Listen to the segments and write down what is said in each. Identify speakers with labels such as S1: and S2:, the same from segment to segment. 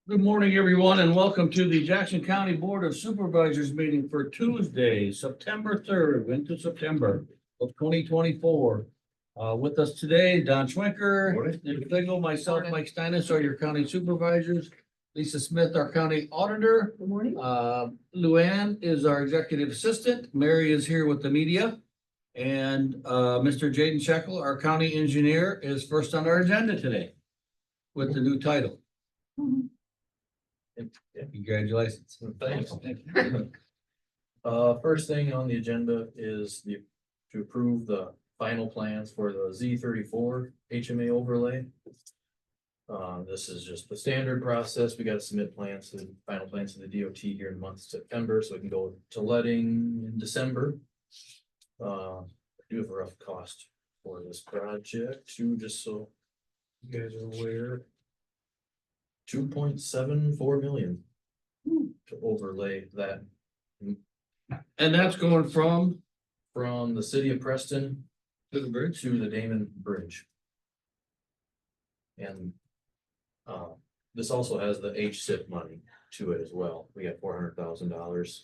S1: Good morning, everyone, and welcome to the Jackson County Board of Supervisors meeting for Tuesday, September 3rd, into September of 2024. With us today, Don Schwenker, Nick Figel, myself, Mike Steinis are your county supervisors. Lisa Smith, our county auditor.
S2: Good morning.
S1: Luann is our executive assistant. Mary is here with the media. And Mr. Jaden Shekel, our county engineer, is first on our agenda today with the new title. Congratulations.
S3: Thanks. First thing on the agenda is to approve the final plans for the Z34 HMA overlay. This is just the standard process. We got to submit plans to the final plans to the DOT here in the month of September, so we can go to letting in December. I do have a rough cost for this project too, just so you guys are aware. 2.74 million to overlay that
S1: And that's going from
S3: from the city of Preston
S1: to the bridge.
S3: to the Damon Bridge. And this also has the HSIP money to it as well. We got $400,000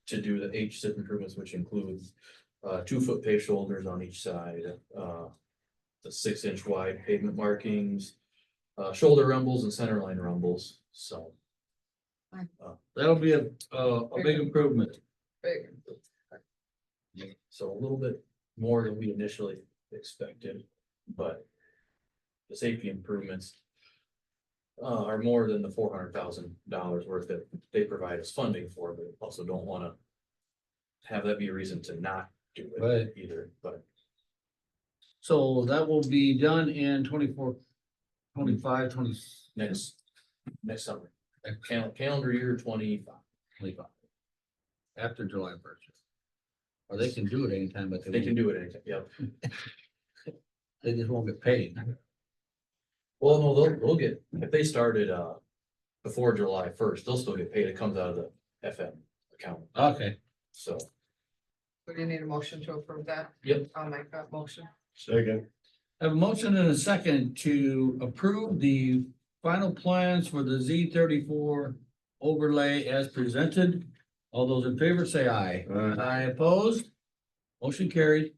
S3: to do the HSIP improvements, which includes 2-foot paved shoulders on each side, the 6-inch wide pavement markings, shoulder rumbles and center line rumbles. So
S1: That'll be a big improvement.
S3: So a little bit more than we initially expected, but the safety improvements are more than the $400,000 worth that they provide us funding for, but also don't want to have that be a reason to not do it
S1: Right.
S3: either. But
S1: So that will be done in 24, 25, 20.
S3: next summer, calendar year 25.
S1: 25. After July 1st. Or they can do it anytime, but
S3: They can do it anytime. Yep.
S1: they just won't get paid.
S3: Well, no, they'll get, if they started before July 1st, they'll still get paid. It comes out of the FM account.
S1: Okay.
S3: So,
S2: So do you need a motion to approve that?
S3: yep.
S2: I'll make that motion.
S4: Second.
S1: I have a motion and a second to approve the final plans for the Z34 overlay as presented. All those in favor say aye. Aye opposed. Motion carried.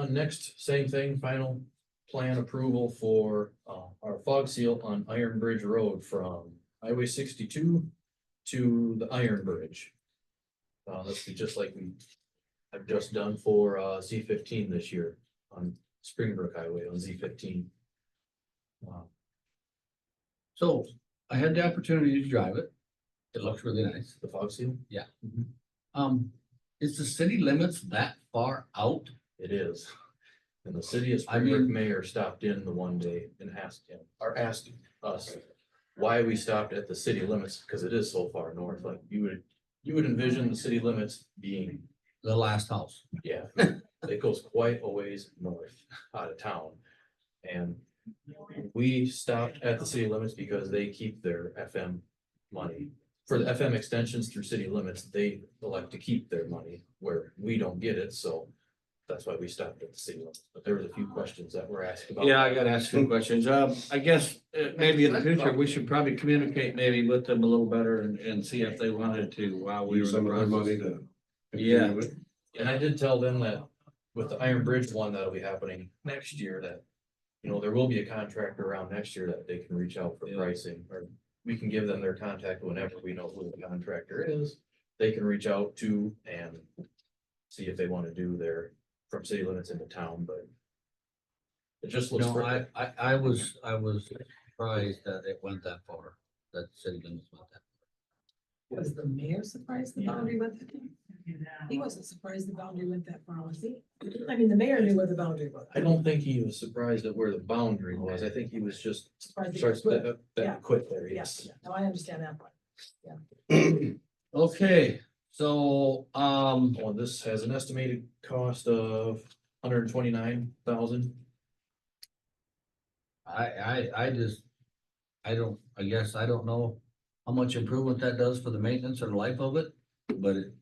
S3: Next, same thing, final plan approval for our fog seal on Iron Bridge Road from Highway 62 to the Iron Bridge. This is just like we have just done for Z15 this year on Springbrook Highway on Z15.
S1: So I had the opportunity to drive it. It looks really nice.
S3: The fog seal?
S1: Is the city limits that far out?
S3: It is. And the city of
S1: I mean-
S3: Springbrook mayor stopped in the one day and asked us why we stopped at the city limits, because it is so far north. Like you would envision the city limits being,
S1: The last house.
S3: yeah, it goes quite a ways north out of town. And we stopped at the city limits because they keep their FM money. For the FM extensions through city limits, they elect to keep their money where we don't get it, so that's why we stopped at the city limits. But there was a few questions that were asked about.
S1: Yeah, I gotta ask some questions. I guess maybe in the future, we should probably communicate maybe with them a little better and see if they wanted to while we were.
S4: Use
S1: in
S4: some
S1: the
S4: of their money
S1: process.
S4: to.
S1: Yeah.
S4: continue it.
S3: And I did tell them that with the Iron Bridge one that'll be happening next year, that, there will be a contractor around next year that they can reach out for
S1: Yeah.
S3: pricing, or we can give them their contact whenever we know who the contractor is. They can reach out to and see if they want to do their from city limits into town, but it just looks.
S1: No,
S3: pretty.
S1: I was surprised that it went that far, that city limits went that.
S5: Was the mayor surprised the boundary went that far? He wasn't surprised the boundary went that far, was he? I mean, the mayor knew where the boundary was.
S3: I don't think he was surprised at where the boundary was. I think he was just
S5: Surprised
S3: starts
S5: he quit.
S3: that
S5: Yeah.
S3: quit there,
S5: Yes,
S3: yes.
S5: no, I understand that part.
S1: Okay, so,
S3: Well, this has an estimated cost of $129,000.
S1: I guess I don't know how much improvement that does for the maintenance or the life of it, but it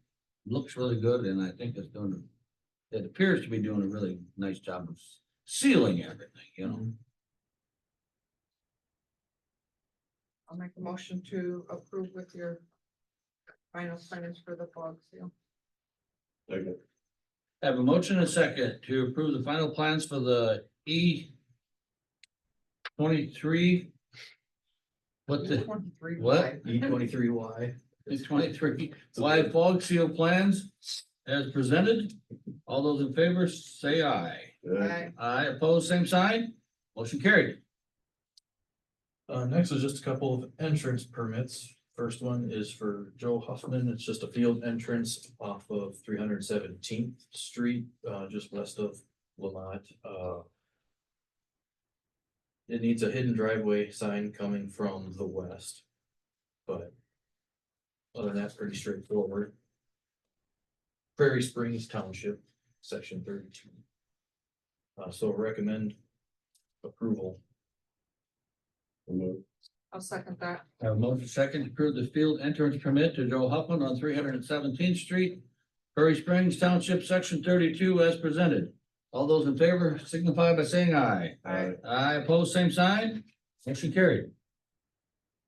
S1: looks really good and I think it appears to be doing a really nice job of sealing everything,
S2: I'll make a motion to approve with your final plans for the fog seal.
S4: Second.
S1: Have a motion and a second to approve the final plans for the E 23. What the,
S2: 23
S1: what?
S3: E23Y.
S1: E 23 Y fog seal plans as presented. All those in favor, say aye.
S2: Aye.
S1: Aye, opposed, same sign. Motion carried.
S3: Next is just a couple of entrance permits. First one is for Joe Huffman. It's just a field entrance off of 317th Street, just west of Lamont. It needs a hidden driveway sign coming from the west. But other than that, pretty straightforward. Prairie Springs Township, section 32. So recommend approval.
S2: I'll second that.
S1: Have a motion second to approve the field entrance permit to Joe Huffman on 317th Street, Prairie Springs Township, section 32 as presented. All those in favor signify by saying aye.
S2: Aye.
S1: Aye, opposed, same sign. Motion carried.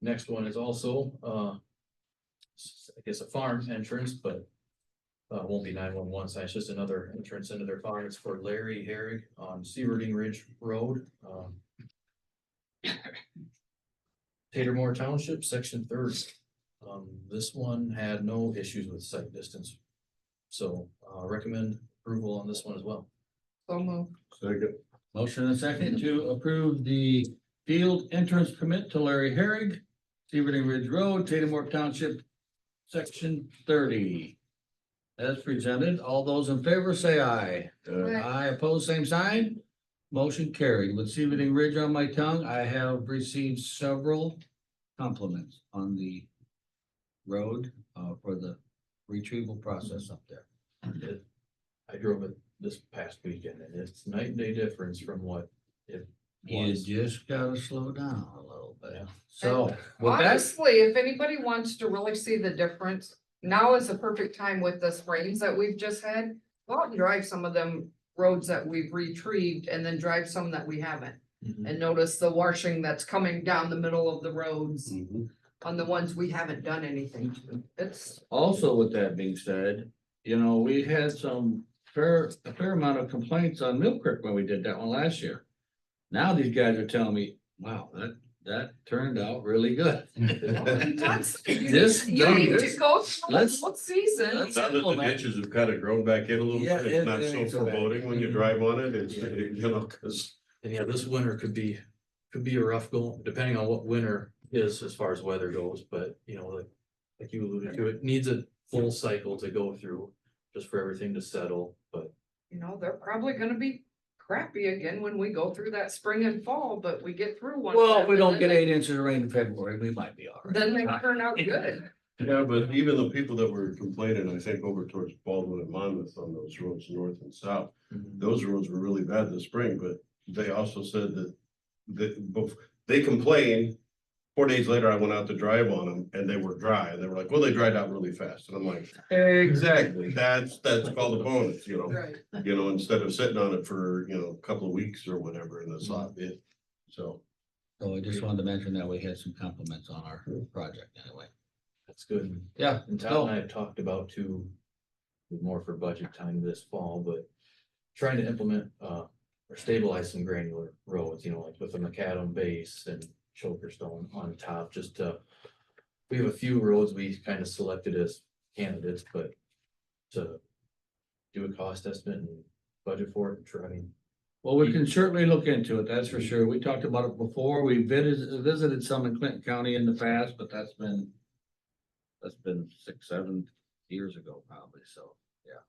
S3: Next one is also, I guess a farm entrance, but won't be 911 sign, it's just another entrance into their farm. It's for Larry Herrig on Severding Ridge Road. Tatermore Township, section 30. This one had no issues with sight distance. So, recommend approval on this one as well.
S2: So move.
S4: Second.
S1: Motion and second to approve the field entrance permit to Larry Herrig, Severding Ridge Road, Tatumore Township, section 30. As presented, all those in favor say aye.
S2: Aye.
S1: Aye, opposed, same sign. Motion carried. With Severding Ridge on my tongue, I have received several compliments on the road for the retrieval process up there.
S3: I drove it this past weekend and it's night and day difference from what it
S1: You
S3: was.
S1: just gotta slow down a little bit.
S3: Yeah.
S1: So with that,
S2: Honestly, if anybody wants to really see the difference, now is the perfect time with the springs that we've just had. Go out and drive some of them roads that we've retrieved and then drive some that we haven't.
S3: Mhm.
S2: And notice the washing that's coming down the middle of the roads
S4: Mhm.
S2: on the ones we haven't done anything to. It's,
S1: also with that being said, you know, we had a fair amount of complaints on Mill Creek when we did that one last year. Now these guys are telling me, wow, that turned out really good.
S2: That's-
S1: This-
S2: you need to
S1: this-
S2: go through
S1: let's-
S2: the whole season.
S1: let's-
S4: Now that the ditches have kind of grown back in a little
S1: Yeah,
S4: bit, it's not
S1: it
S4: so
S1: ain't so bad.
S4: foreboding when you drive on it, it's,
S3: Yeah.
S4: you know, cause.
S3: And yeah, this winter could be a rough go, depending on what winter is as far as weather goes, but you know, like you alluded to, it needs a full cycle to go through. Just for everything to settle, but
S2: You know, they're probably gonna be crappy again when we go through that spring and fall, but we get through one.
S1: Well,
S2: time
S1: if we
S2: and
S1: don't
S2: then
S1: get
S2: they-
S1: 8 inches of rain in February, we might be all right.
S2: Then they turn out good.
S4: Yeah, but even the people that were complaining, I think over towards Baldwin and Monmouth on those roads, north and south, those roads were really bad this spring, but they also said that they complained. 4 days later, I went out to drive on them and they were dry and they were like, well, they dried out really fast. And I'm like, exactly, that's called a bonus, you know,
S2: Right.
S4: instead of sitting on it for, a couple of weeks or whatever in the slot bit. So,
S1: So I just wanted to mention that we had some compliments on our project anyway.
S3: that's good.
S1: Yeah,
S3: And Todd
S1: so,
S3: and I have talked about too, more for budget time this fall, but trying to implement, or stabilize some granular roads, like with a macadam base and choker stone on top, we have a few roads we kind of selected as candidates, but to do a cost estimate and budget for it,
S1: well, we can certainly look into it, that's for sure. We talked about it before. We visited some in Clinton County in the past, but that's been 6, 7 years ago probably. So, yeah,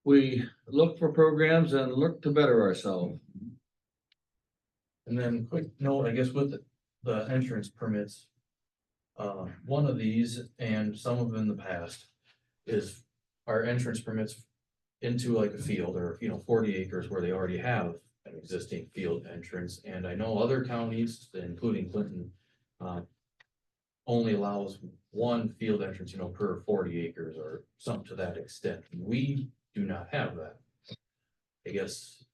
S1: we look for programs and look to better ourselves.
S3: And then quick note, I guess with the entrance permits. One of these and some of them in the past is our entrance permits into like a field or, 40 acres where they already have an existing field entrance. And I know other counties, including Clinton, only allows one field entrance, per 40 acres or something to that extent. We do not have that. I guess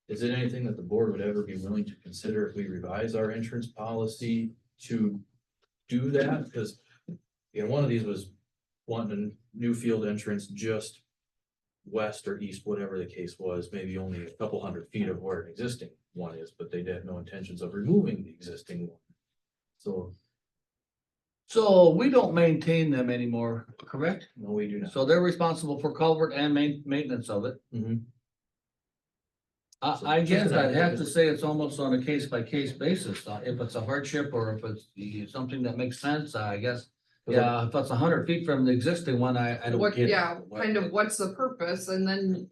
S3: Is it anything that the board would ever be willing to consider if we revise our entrance policy to do that? Because, you know, one of these was wanting a new field entrance just west or east, whatever the case was, maybe only a couple 100 feet of where an existing one is, but they had no intentions of removing the existing one.
S1: So we don't maintain them anymore, correct?
S3: No, we do not.
S1: So they're responsible for culvert and maintenance of it.
S3: Mhm.
S1: I guess I'd have to say it's almost on a case by case basis, if it's a hardship or if it's something that makes sense, I guess. Yeah, if it's 100 feet from the existing one, I don't
S2: What,
S1: get it.
S2: yeah, kind of what's the purpose? And then,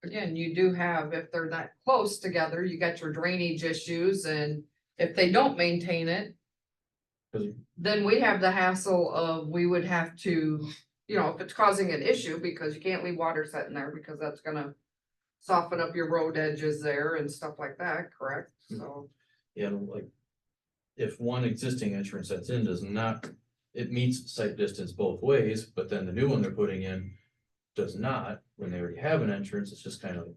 S2: again, you do have, if they're that close together, you got your drainage issues, and if they don't maintain it,
S3: 'Cause-
S2: then we have the hassle of, we would have to, you know, if it's causing an issue, because you can't leave water sitting there, because that's gonna soften up your road edges there and stuff like that, correct? So,
S3: Yeah, like, if one existing entrance that's in does not, it meets site distance both ways, but then the new one they're putting in does not, when they already have an entrance, it's just kind of.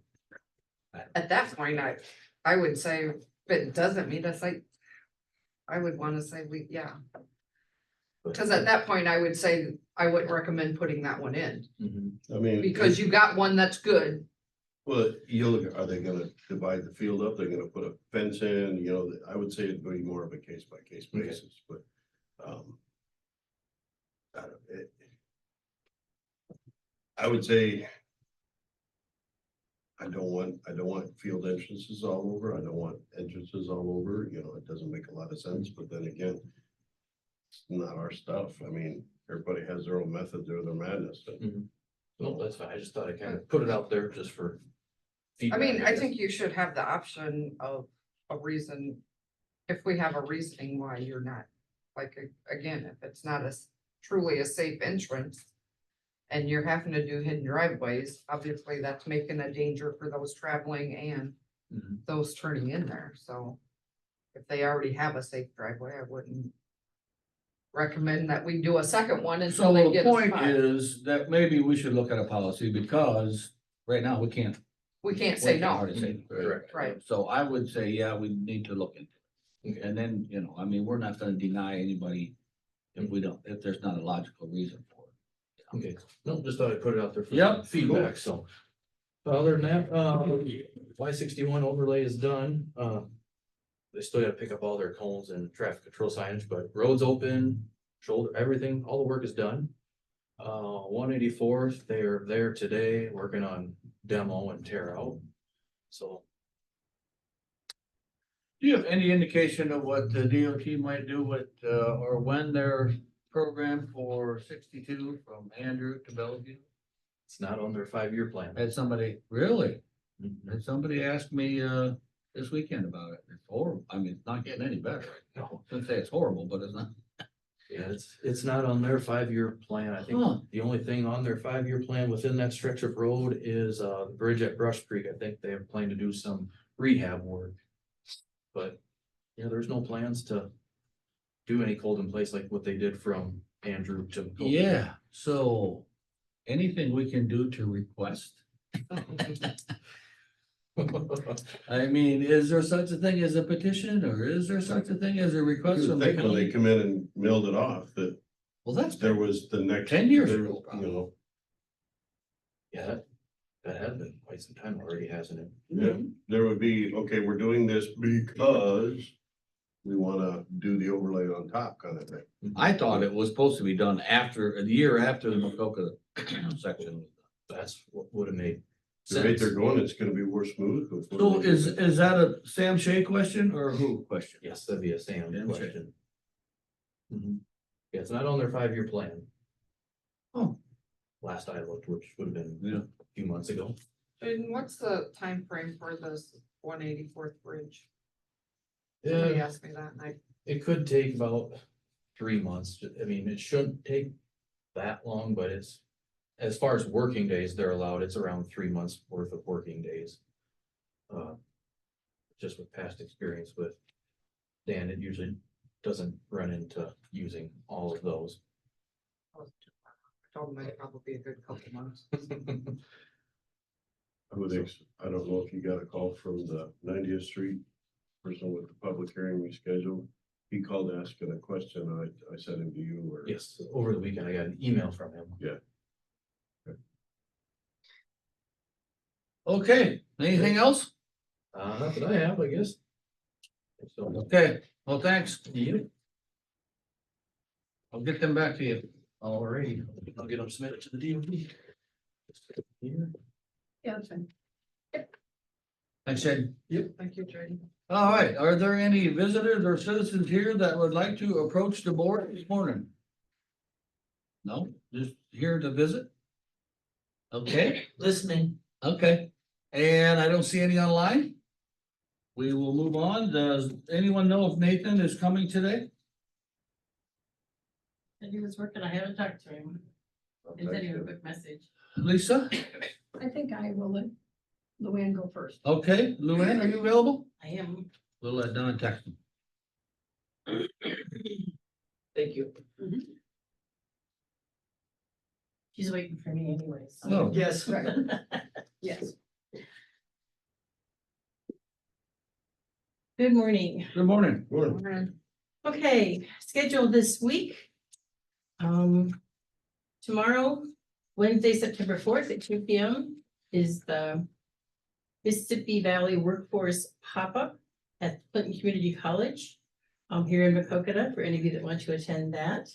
S2: at that point, I would say, if it doesn't meet us, I would wanna say yeah. Cause at that point, I would say, I wouldn't recommend putting that one in,
S3: Mhm.
S4: I mean.
S2: because you got one that's good.
S4: Well, you look, are they gonna divide the field up? They're gonna put a fence in, you know, I would say it'd be more of a case by case
S3: Okay.
S4: basis, but, I don't, I would say. I don't want field entrances all over. I don't want entrances all over, you know, it doesn't make a lot of sense, but then again. It's not our stuff. I mean, everybody has their own methods or their madness.
S3: No, that's fine. I just thought I'd kind of put it out there just for.
S2: I
S3: feedback,
S2: mean, I
S3: guess.
S2: think you should have the option of a reason, if we have a reasoning why you're not, like, again, if it's not truly a safe entrance. And you're having to do hidden driveways, obviously that's making a danger for those traveling and
S3: Mhm.
S2: those turning in there, so. If they already have a safe driveway, I wouldn't recommend that we do a second one until
S1: So
S2: they
S1: the
S2: get a
S1: point
S2: spot.
S1: is that maybe we should look at a policy because right now we can't.
S2: We can't say
S1: we
S2: no,
S1: hardly say-
S3: Correct.
S2: right?
S1: So I would say, yeah, we need to look into it.
S3: Okay.
S1: And then, you know, I mean, we're not gonna deny anybody if there's not a logical reason for it.
S3: Okay, no, just thought I'd put it out there for
S1: Yep,
S3: some feedback, so. Other than that, Y61 overlay is done, they still gotta pick up all their cones and traffic control signage, but roads open, shoulder, everything, all the work is done. 184th, they are there today, working on demo and tear out, so.
S1: Do you have any indication of what the DOT might do with, or when their program for 62 from Andrew to Bellevue?
S3: It's not on their 5-year plan.
S1: Had somebody, really?
S3: Mhm.
S1: Had somebody ask me, this weekend about it. It's horrible. I mean, it's not getting any better.
S3: No,
S1: I shouldn't say it's horrible, but it's not.
S3: yeah, it's not on their 5-year plan. I think
S1: Huh.
S3: the only thing on their 5-year plan within that stretch of road is the bridge at Brush Creek. I think they have planned to do some rehab work. But, yeah, there's no plans to do any cold in place like what they did from Andrew to.
S1: Yeah, so anything we can do to request? I mean, is there such a thing as a petition or is there such a thing as a
S4: You
S1: request
S4: would
S1: from the
S4: think when they
S1: county?
S4: come in and milled it off, that
S1: Well, that's
S4: there was the next.
S1: 10 years
S4: that,
S1: ago,
S4: You know,
S3: Yeah, that has been quite some time already, hasn't it?
S4: yeah, there would be, okay, we're doing this because. We wanna do the overlay on top kind of thing.
S1: I thought it was supposed to be done after, a year after the Macoka section.
S3: That's what would have made
S4: The rate
S3: sense.
S4: they're going, it's gonna be more smooth. before
S1: So
S4: they-
S1: is that a Sam Shea question or who question?
S3: Yes, that'd be a Sam
S1: Sam
S3: question. Mhm. Yeah, it's not on their 5-year plan.
S1: Oh.
S3: Last I looked, which would have been
S1: Yeah.
S3: a few months ago.
S2: And what's the time frame for this 184th bridge? Somebody
S3: Yeah,
S2: asked me that, and I,
S3: it could take about 3 months. I mean, it shouldn't take that long, but it's, as far as working days they're allowed, it's around 3 months worth of working days. Just with past experience with Dan, it usually doesn't run into using all of those.
S2: I told him it'd probably be a good couple months.
S4: I don't know if you got a call from the 90th Street person with the public hearing we scheduled. He called asking a question. I sent him to you or.
S3: Yes, over the weekend, I got an email from him.
S1: Okay, anything else?
S3: Not that I have, I guess. So,
S1: Okay, well, thanks.
S3: you,
S1: I'll get them back to you.
S3: alrighty, I'll get them submitted to the DOT. Here.
S5: Yeah, that's fine.
S1: Thanks, Ed.
S2: Thank you, Jody.
S1: All right, are there any visitors or citizens here that would like to approach the board this morning? No, just here to visit? Okay,
S5: Listening.
S1: okay, and I don't see any online. We will move on. Does anyone know if Nathan is coming today?
S6: And he was working, I haven't talked to him, he sent him a quick message.
S1: Lisa?
S7: I think I will let Luann go first.
S1: Okay, Luann, are you available?
S6: I am.
S1: We'll let Don text him.
S5: Thank you.
S6: She's waiting for me anyways.
S1: Oh.
S5: Yes.
S7: Right. Yes.
S6: Good morning.
S1: Good morning.
S6: Okay, schedule this week. Tomorrow, Wednesday, September 4th at 2 p.m. is the Mississippi Valley Workforce Pop-Up at Clinton Community College. Here in Macokota, for any of you that want to attend that.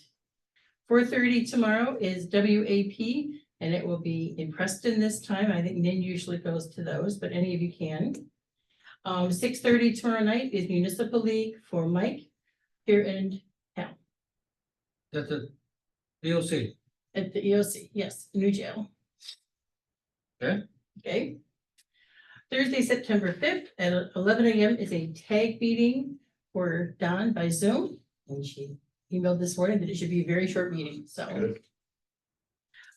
S6: 4:30 tomorrow is WAP, and it will be in Preston this time. I think Nin usually goes to those, but any of you can. 6:30 tomorrow night is Municipal League for Mike here in town
S1: That's a DOC.
S6: at the EOC, yes, new jail.
S1: Okay.
S6: Okay. Thursday, September 5th at 11 a.m. is a tag meeting for Dawn by Zoom, and she emailed this morning that it should be a very short meeting, so.
S4: Good.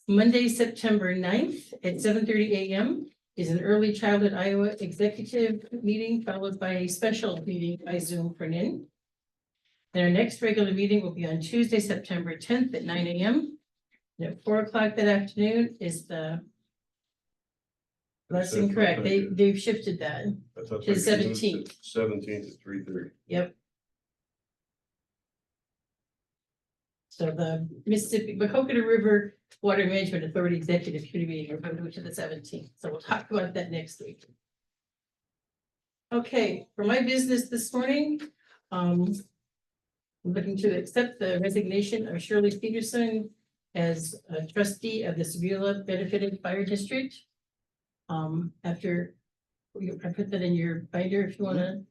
S6: Monday, September 9th at 7:30 a.m. is an early childhood Iowa executive meeting, followed by a special meeting by Zoom for NIN. And our next regular meeting will be on Tuesday, September 10th at 9 a.m. And at 4 o'clock that afternoon is the. That's incorrect, they've shifted that, to 17th.
S4: 17th at 3:30.
S6: Yep. So the Mississippi, Macokota River Water Management Authority Executive Committee meeting, we're going to move to the 17th, so we'll talk about that next week. Okay, for my business this morning, I'm looking to accept the resignation of Shirley Peterson as a trustee of the Sebula Benefited Fire District. After, I put that in your binder if you wanna.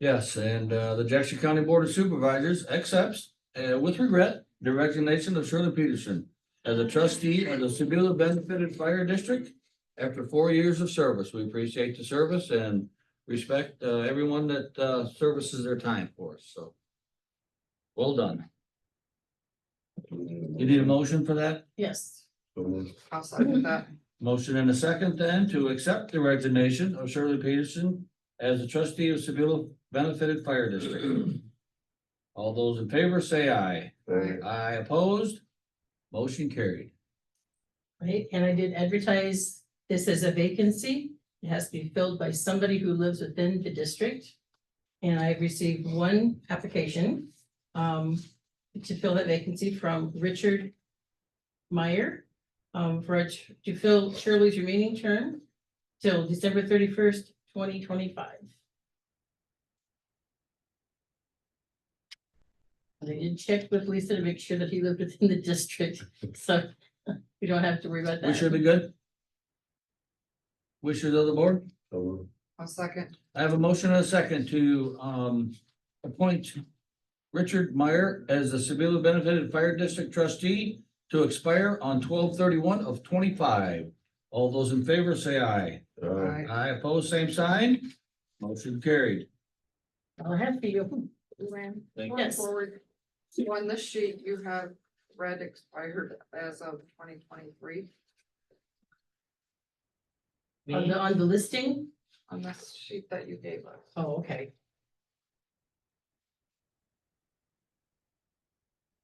S1: Yes, and the Jackson County Board of Supervisors accepts with regret the resignation of Shirley Peterson as a trustee of the Sebula Benefited Fire District after 4 years of service. We appreciate the service and respect everyone that services their time for us, so. Well done. You need a motion for that?
S6: Yes.
S2: I'll second that.
S1: Motion and a second then to accept the resignation of Shirley Peterson as a trustee of Sebula Benefited Fire District. All those in favor say aye.
S2: Aye.
S1: Aye opposed. Motion carried.
S6: Right, and I did advertise this as a vacancy. It has to be filled by somebody who lives within the district. And I've received one application to fill that vacancy from Richard Meyer to fill Shirley's remaining term till December 31st, 2025. And I did check with Lisa to make sure that he lived within the district, so we don't have to worry about that.
S1: We should be good. Wishes of the board.
S2: I'll second.
S1: I have a motion and a second to appoint Richard Meyer as the Sebula Benefited Fire District trustee to expire on 12/31 of 25. All those in favor say aye.
S2: Aye.
S1: Aye opposed, same sign. Motion carried.
S6: I'll have for you.
S2: Luann,
S1: Thank
S2: going
S6: Yes.
S2: forward, on this sheet, you have red expired as of 2023
S6: On the listing?
S2: on this sheet that you gave us.
S6: Oh, okay.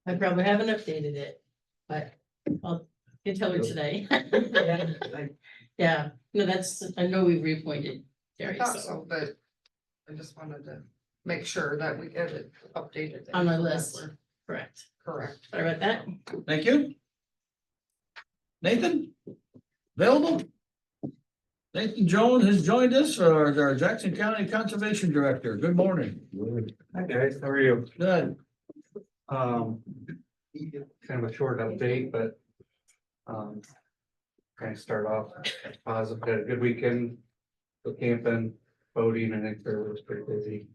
S6: I probably haven't updated it, but I'll tell her today. Yeah, no, that's, I know we reappointed
S2: I
S6: Terry,
S2: thought
S6: so,
S2: so, but I just wanted to make sure that we get it updated.
S6: On our
S2: so that
S6: list.
S2: we're
S6: correct.
S2: Correct.
S6: Sorry about that.
S1: Thank you. Nathan, available? Nathan Jones has joined us, our Jackson County Conservation Director. Good morning.
S8: Hi guys, how are you?
S1: Good.
S8: Um, kind of a short update, but kind of start off positive, had a good weekend. Go camping, boating, I think there was pretty busy.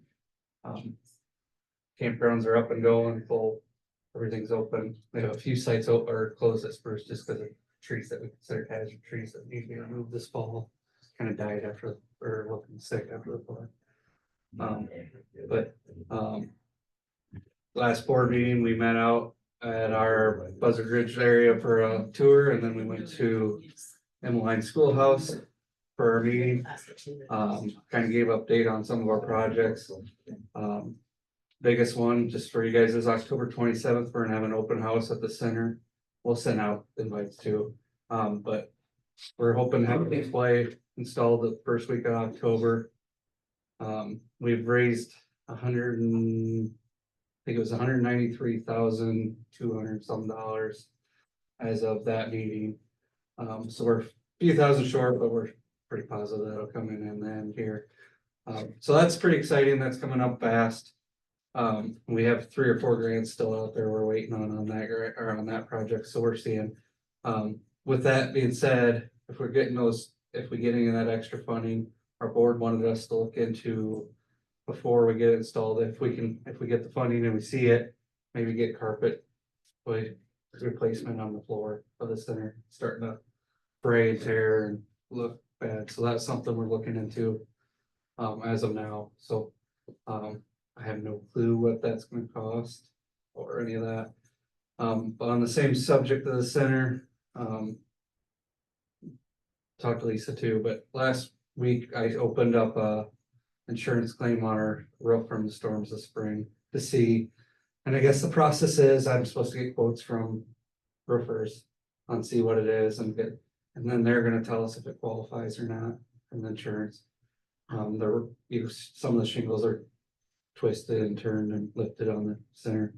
S8: Campgrounds are up and going, full, everything's open. They have a few sites are closed at Spruce just because of trees that we consider hazard trees that need to be removed this fall. Kind of died after, or looking sick after the fall. But last board meeting, we met out at our Buzzard Ridge area for a tour, and then we went to Emmeline Schoolhouse for our meeting. Kind of gave update on some of our projects. Biggest one, just for you guys, is October 27th. We're gonna have an open house at the center. We'll send out invites too. But we're hoping to have a display installed the first week of October. We've raised I think it was $193,200 some dollars as of that meeting. So we're a few thousand short, but we're pretty positive that'll come in and then here. So that's pretty exciting. That's coming up fast. We have 3 or 4 grants still out there. We're waiting on that grant or on that project. So we're seeing. With that being said, if we get any of that extra funding, our board wanted us to look into before we get it installed, if we get the funding and we see it, maybe get carpet replacement on the floor of the center, starting to fray and tear and look bad. So that's something we're looking into as of now. So I have no clue what that's gonna cost or any of that. But on the same subject of the center, talked to Lisa too, but last week I opened up a insurance claim on our roof from the storms this spring to see. And I guess the process is I'm supposed to get quotes from roofers on see what it is and then they're gonna tell us if it qualifies or not from the insurance. Some of the shingles are twisted and turned and lifted on the center.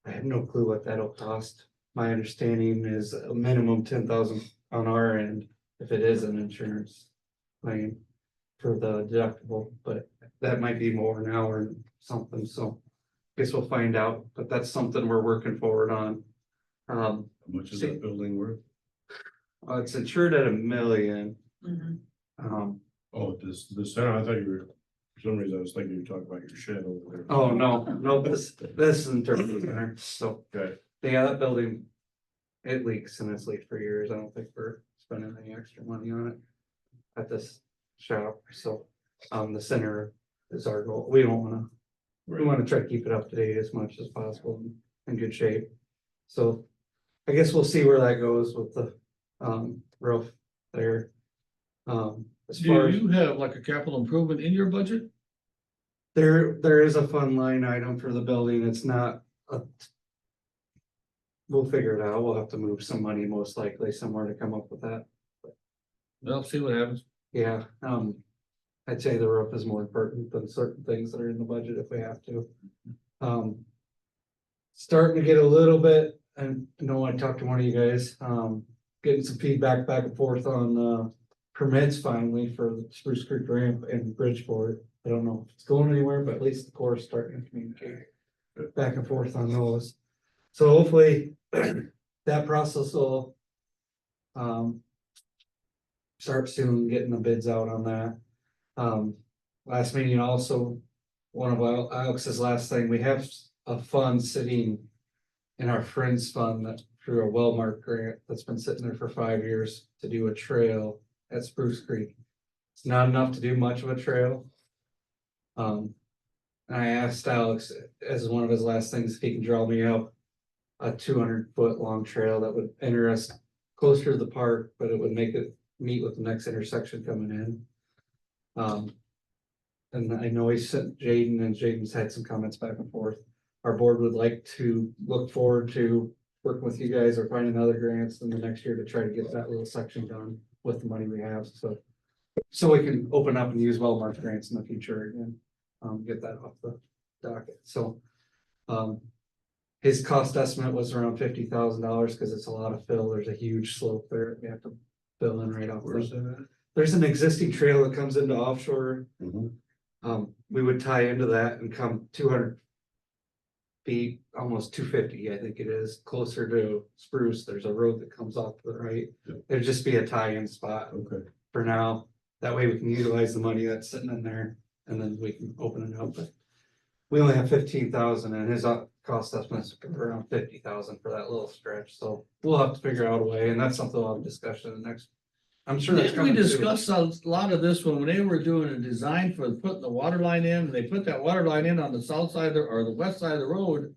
S8: I have no clue what that'll cost. My understanding is a minimum 10,000 on our end if it is an insurance claim for the deductible, but that might be more now or something, so guess we'll find out, but that's something we're working forward on.
S4: How much is that building worth?
S8: It's insured at $1 million.
S5: Mhm.
S4: Oh, the center, I thought you were, for some reason, I was thinking you were talking about your shed over there.
S8: Oh, no, this is in terms of center, so.
S4: Okay.
S8: Yeah, that building, it leaks and it's leaked for years. I don't think we're spending any extra money on it at this shop, so, the center is our goal. We wanna try to keep it up to date as much as possible and in good shape. So I guess we'll see where that goes with the, roof there. As
S1: Do
S8: far as
S1: you have like a capital improvement in your budget?
S8: there is a fund line item for the building. It's not we'll figure it out. We'll have to move some money most likely somewhere to come up with that.
S1: Well, see what happens.
S8: Yeah, I'd say the roof is more important than certain things that are in the budget if we have to. Starting to get a little bit, and I know I talked to one of you guys, getting some feedback back and forth on permits finally for the Spruce Creek ramp and Bridgeport. I don't know if it's going anywhere, but at least the Corps is starting to communicate back and forth on those. So hopefully that process will start soon, getting the bids out on that. Last meeting also, one of Alex's last thing, we have a fund sitting in our Friends Fund that through a Wellmark grant that's been sitting there for 5 years to do a trail at Spruce Creek. It's not enough to do much of a trail. And I asked Alex as one of his last things if he can draw me up a 200-foot long trail that would enter us closer to the park, but it would make it meet with the next intersection coming in. And I know he sent Jaden, and Jaden's had some comments back and forth. Our board would like to look forward to working with you guys or finding other grants in the next year to try to get that little section done with the money we have, so. So we can open up and use well marked grants in the future again, get that off the docket, so. His cost estimate was around $50,000, cause it's a lot of fill, there's a huge slope there, we have to fill in right off.
S4: Where's
S8: the-
S4: that at?
S8: There's an existing trail that comes into offshore,
S4: Mhm.
S8: we would tie into that and come 200 feet, almost 250, I think it is, closer to Spruce, there's a road that comes off to the right.
S4: Yeah.
S8: It'd just be a tie-in spot
S4: Okay.
S8: for now, that way we can utilize the money that's sitting in there, and then we can open it up, but. We only have 15,000 and his cost estimate's around 50,000 for that little stretch, so we'll have to figure out a way, and that's something we'll have discussion in the next. I'm sure that's
S1: Didn't we
S8: coming too.
S1: discussed a lot of this when they were doing a design for putting the water line in, and they put that water line in on the south side or the west side of the road?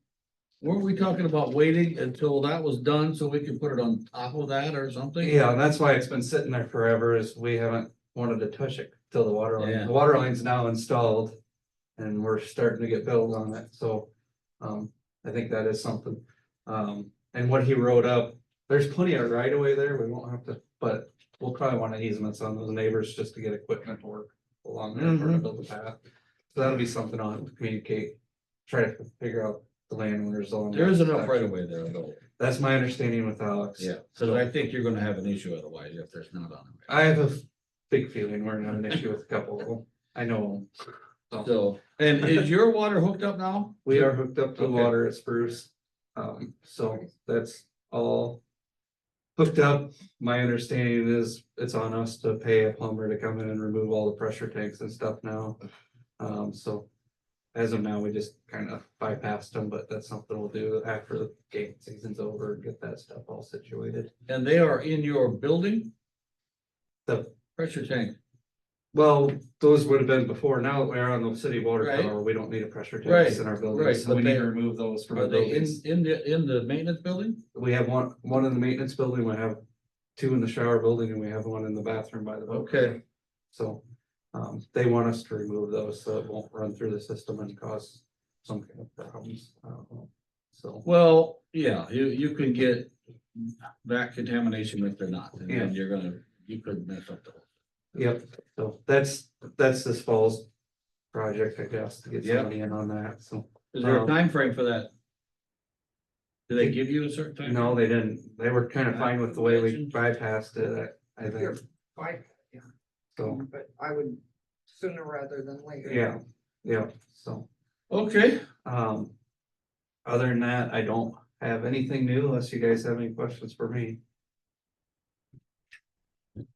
S1: Weren't we talking about waiting until that was done so we could put it on top of that or something?
S8: Yeah, and that's why it's been sitting there forever, is we haven't wanted to touch it till the water
S1: Yeah.
S8: line, the water line's now installed. And we're starting to get built on it, so, I think that is something. And what he wrote up, there's plenty of right of way there, we won't have to, but we'll probably want easements on those neighbors just to get equipment to work along there for to build the path. So that'll be something I'll have to communicate, try to figure out the landowners along.
S1: There
S8: that
S1: is enough
S8: section.
S1: right away there though.
S8: That's my understanding with Alex.
S1: Yeah, so I think you're gonna have an issue otherwise if there's not on it.
S8: I have a big feeling we're gonna have an issue with a couple of them, I know. 'em. So,
S1: So, and is your water hooked up now?
S8: we are hooked up to
S1: Okay.
S8: water at Spruce, so that's all. Hooked up, my understanding is it's on us to pay a plumber to come in and remove all the pressure tanks and stuff now. So. As of now, we just kind of bypassed them, but that's something we'll do after the game season's over, get that stuff all situated.
S1: And they are in your building?
S8: The,
S1: Pressure tank,
S8: well, those would have been before, now that we're on the city water
S1: Right.
S8: tower, we don't need a pressure
S1: Right,
S8: tanks in our
S1: right,
S8: buildings, so
S1: but
S8: we need
S1: they-
S8: to remove those from
S1: are
S8: our
S1: they
S8: buildings.
S1: in the maintenance building?
S8: We have one in the maintenance building, we have two in the shower building, and we have one in the bathroom by the boat.
S1: Okay.
S8: So, they want us to remove those, so it won't run through the system and cause some kind of problems. I don't know. So,
S1: Well, yeah, you could get back contamination if they're not, and then you could mess up the whole.
S8: yep, so that's this fall's project, I guess, to get
S1: Yep.
S8: somebody in on that, so.
S1: Is there a
S8: Um,
S1: time frame for that? Do they give you a certain time?
S8: No, they didn't, they were kind of fine with the way we bypassed it, I
S2: You're
S8: think,
S2: fine, yeah,
S8: so,
S2: but I would sooner rather than later.
S8: yeah, so.
S1: Okay,
S8: Other than that, I don't have anything new unless you guys have any questions for me.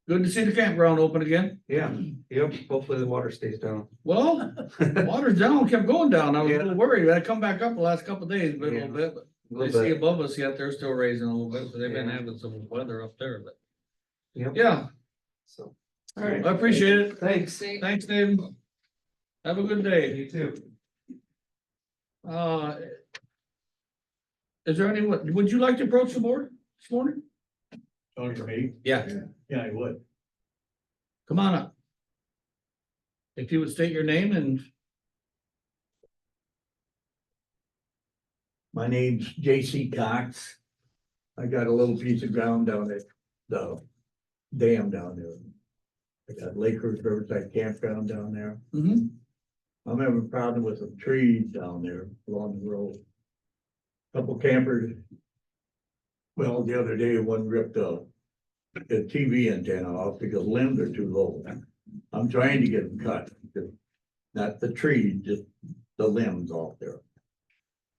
S1: good to see the campground open again.
S8: Yeah, yep, hopefully the water stays down.
S1: Well, water's down, kept going down. I was a little worried. I come back up the last couple of days, but a little bit, but
S8: A
S1: they
S8: little
S1: see
S8: bit.
S1: above us yet, they're still raising a little bit, so they've been
S8: Yeah.
S1: having some weather up there, but
S8: Yep,
S1: yeah,
S8: so. All right,
S1: I appreciate it.
S8: thanks.
S2: See,
S1: Thanks, Dave. Have a good day.
S8: You too.
S1: Is there anyone, would you like to approach the board this morning?
S9: Talking to me?
S1: Yeah,
S9: Yeah, I would.
S1: come on up. If you would state your name and
S9: My name's J.C. Cox. I got a little piece of ground down at the dam down there. I got Lakers Riverside Campground down there.
S1: Mhm.
S9: I'm having a problem with some trees down there along the road. Couple campers. Well, the other day, one ripped the TV antenna off because limbs are too low. I'm trying to get them cut. Not the trees, just the limbs off there.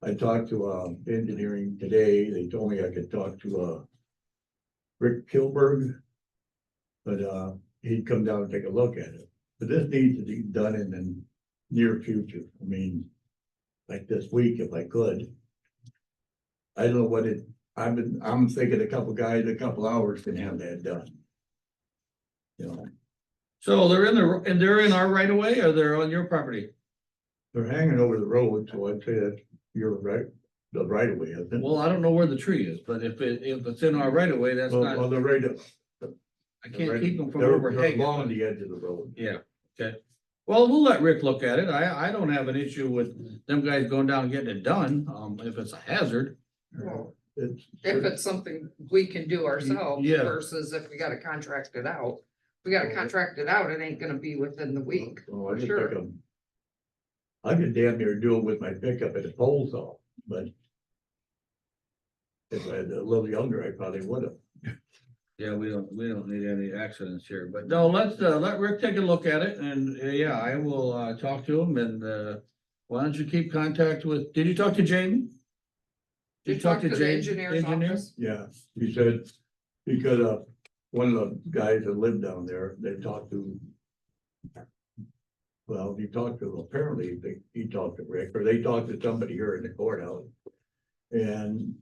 S9: I talked to engineering today. They told me I could talk to Rick Kilberg. But he'd come down and take a look at it. But this needs to be done in the near future. I mean, like this week if I could. I don't know what I'm thinking a couple guys, a couple hours can have that done. You know,
S1: so they're in our right of way or they're on your property?
S9: they're hanging over the road, so I'd say that you're right, the right of way, isn't it?
S1: Well, I don't know where the tree is, but if it's in our right of way, that's
S9: Well,
S1: not,
S9: they're right,
S1: I can't keep them from
S9: they're
S1: overhanging.
S9: along the edge of the road.
S1: Yeah, okay. Well, we'll let Rick look at it. I don't have an issue with them guys going down and getting it done, if it's a hazard.
S2: well,
S9: it's.
S2: If it's something we can do ourselves
S1: Yeah.
S2: versus if we gotta contract it out. If we gotta contract it out, it ain't gonna be within the week,
S9: Oh, I
S2: for
S9: just
S2: sure.
S9: think I could damn near do it with my pickup at a pole saw, but. If I had a little younger, I probably would have.
S1: Yeah, we don't need any accidents here, but no, let Rick take a look at it and, yeah, I will, talk to him and, why don't you keep contact with, did you talk to Jamie?
S2: Did you talk to the
S1: Jane-
S2: engineer's
S1: engineer?
S2: office?
S9: Yeah, he said, because one of the guys that lived down there, they talked to. Well, he talked to, apparently, he talked to Rick, or they talked to somebody here in the courthouse. And.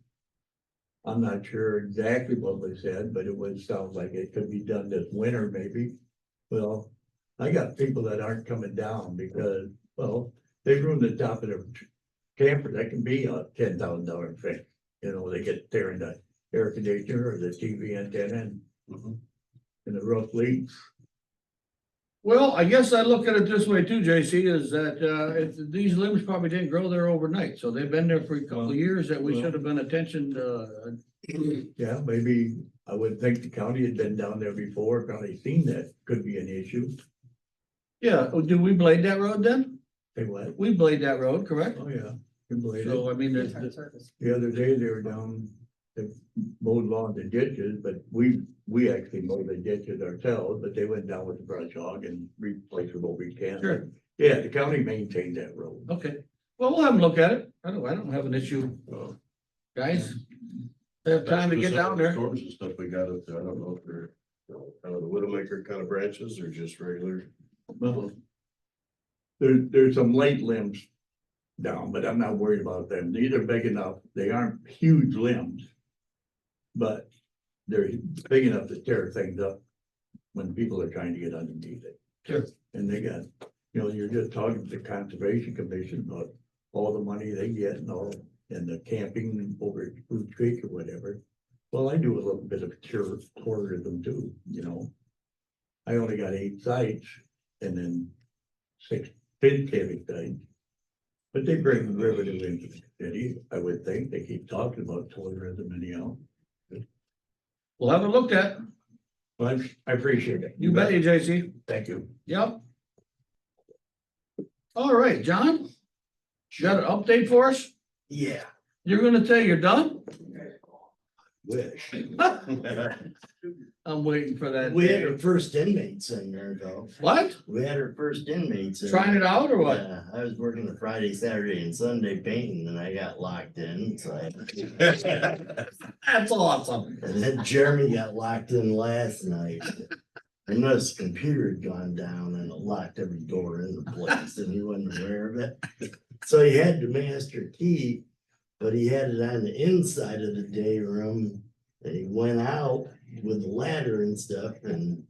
S9: I'm not sure exactly what was said, but sounds like it could be done this winter maybe. Well, I got people that aren't coming down because, well, they ruined the top of their camper. That can be a $10,000 thing. You know, they get tearing the air conditioner or the TV antenna and the roof leaks.
S1: Well, I guess I look at it this way too, JC, is that, if these limbs probably didn't grow there overnight, so they've been there for a couple of years that we should have been attention,
S9: Yeah, maybe I would think the county had been down there before, probably seen that could be an issue.
S1: yeah, do we blade that road then?
S9: Say what?
S1: We blade that road, correct?
S9: Oh, yeah. You believe it?
S1: So, I mean,
S9: The other day they were down, they mowed lawn and ditches, but we actually mowed the ditches ourselves, but they went down with the brush hog and replaced it what we can.
S1: Sure.
S9: Yeah, the county maintained that road.
S1: okay, well, we'll have them look at it, I don't have an issue, guys. They have time to get down there.
S4: Storms and stuff we got up there, I don't know if they're, kind of the Widowmaker kind of branches or just regular.
S9: Well, there's some late limbs down, but I'm not worried about them. These are big enough. They aren't huge limbs. But they're big enough to tear things up when people are trying to get underneath it.
S1: Sure.
S9: And they got, you're just talking to the Conservation Commission about all the money they get and all, and the camping over at Food Creek or whatever. Well, I do a little bit of tourism too, I only got 8 sites and then 6 pin camping sites. But they bring revenue into the city, I would think. They keep talking about tourism anyhow.
S1: We'll have it looked at,
S9: But I appreciate it.
S1: you bet you, JC,
S9: Thank you.
S1: yep. All right, John, you got an update for us?
S10: Yeah,
S1: You're gonna say you're done?
S10: wish.
S1: I'm waiting for that.
S10: We had
S1: day.
S10: our first inmates in there though.
S1: What?
S10: We had our first inmates. in
S1: Trying
S10: there.
S1: it out or what?
S10: Yeah, I was working the Friday, Saturday and Sunday painting and I got locked in, so I.
S1: That's awesome.
S10: And then Jeremy got locked in last night. And his computer had gone down and it locked every door in the place and he wasn't aware of it. So he had the master key, but he had it on the inside of the day room. And he went out with the ladder and stuff and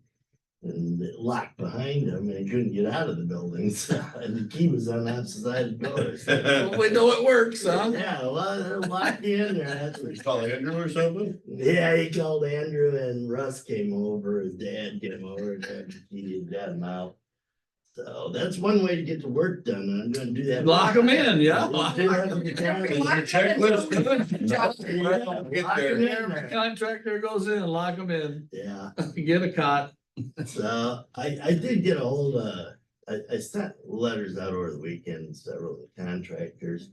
S10: it locked behind him and he couldn't get out of the building. So, and the key was on the opposite side of the door. So,
S1: Well, we know it works, huh?
S10: yeah, well, they're locked in there. That's what
S4: You call Andrew or something?
S10: yeah, he called Andrew and Russ came over, his dad came over and he got him out. So that's one way to get the work done. and I'm gonna do that.
S1: Lock 'em in, yeah.
S10: Do that every time.
S1: Checklist good.
S10: Lock 'em in there.
S1: Contractor goes in, lock them in,
S10: Yeah,
S1: get a cot.
S10: so I did get a hold of, I sent letters out over the weekend, to several contractors.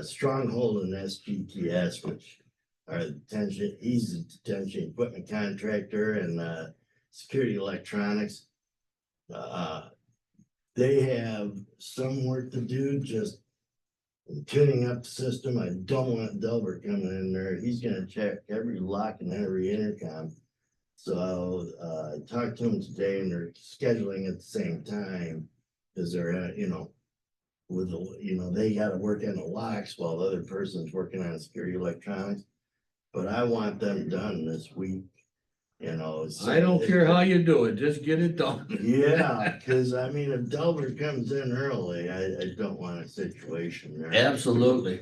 S10: Stronghold and SGTS, which are the detention, he's a detention equipment contractor and security electronics. They have some work to do, just tuning up the system. I don't want Delbert coming in there. He's gonna check every lock and every intercom. So I talked to him today and they're scheduling at the same time. Cause they're, with the, they gotta work on the locks while the other person's working on security electronics. But I want them done this week, so
S1: I don't care how you do it, just get it done.
S10: yeah, cause I mean, if Delbert comes in early, I don't want a situation there.
S1: Absolutely.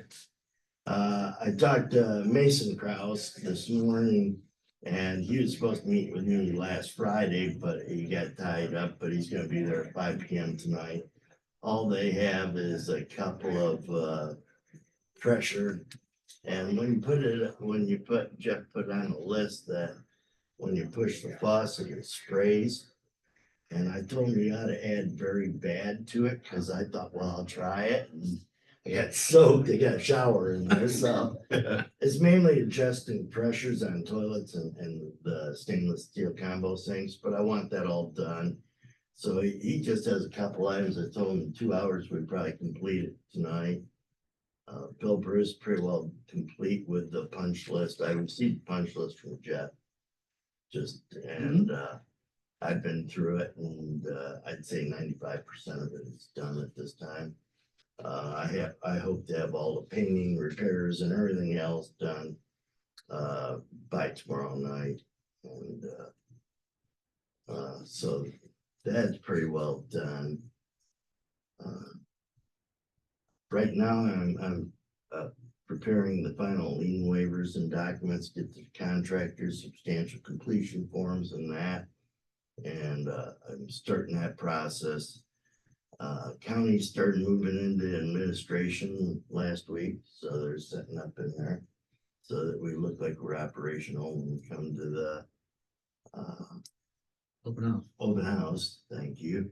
S10: I talked to Mason Kraus this morning and he was supposed to meet with me last Friday, but he got tied up, but he's gonna be there at 5 p.m. tonight. All they have is a couple of pressure And Jeff put on a list that when you push the faucet, it sprays. And I told him you ought to add very bad to it, cause I thought, well, I'll try it. And I got soaked, I got a shower in there, so. It's mainly adjusting pressures on toilets and the stainless steel combo sinks, but I want that all done. So he just has a couple items. I told him in 2 hours, we'd probably complete it tonight. Bill Bruce pretty well complete with the punch list. I received the punch list from Jeff. I've been through it and, I'd say 95% of it is done at this time. I hope to have all the painting, repairs and everything else done, by tomorrow night. And, so that's pretty well done. Right now, I'm preparing the final lien waivers and documents, get the contractors substantial completion forms and that. And I'm starting that process. County started moving into administration last week, so they're setting up in there so that we look like we're operational when we come to the open house. Thank you.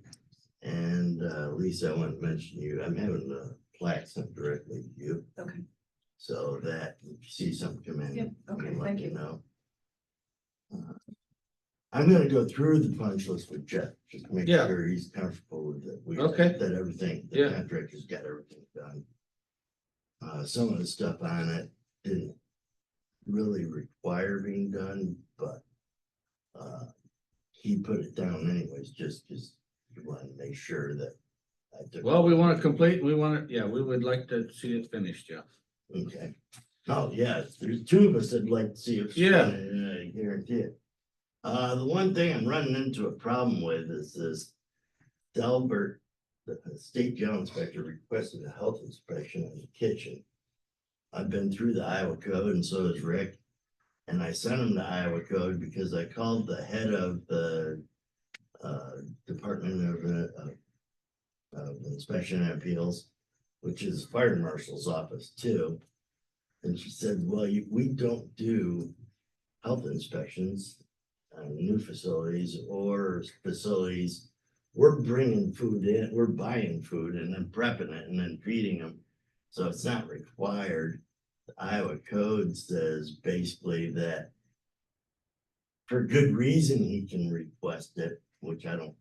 S10: And Lisa, I want to mention you. I'm having the plaque sent directly to you.
S5: Okay.
S10: So that if you see something come in,
S5: Yep, okay,
S10: let
S5: thank
S10: me
S5: you.
S10: know. I'm gonna go through the punch list with Jeff, just to make
S1: Yeah.
S10: sure he's comfortable with it.
S1: Okay.
S10: That everything, the
S1: Yeah.
S10: contractor's got everything done. Some of the stuff on it didn't really require being done, but he put it down anyways, just because he wanted to make sure that I took.
S1: Well, we want to complete, we would like to see it finished, yeah.
S10: Okay. Oh, yeah, there's two of us that'd like to see it.
S1: Yeah.
S10: I guarantee it. The one thing I'm running into a problem with is this Delbert, the state jail inspector requested a health inspection in the kitchen. I've been through the Iowa code and so has Rick. And I sent him to Iowa code because I called the head of the Department of Inspection and Appeals, which is fire marshal's office too. And she said, well, we don't do health inspections on new facilities or facilities. We're bringing food in, we're buying food and then prepping it and then feeding them. So it's not required. The Iowa code says basically that for good reason, he can request it, which I don't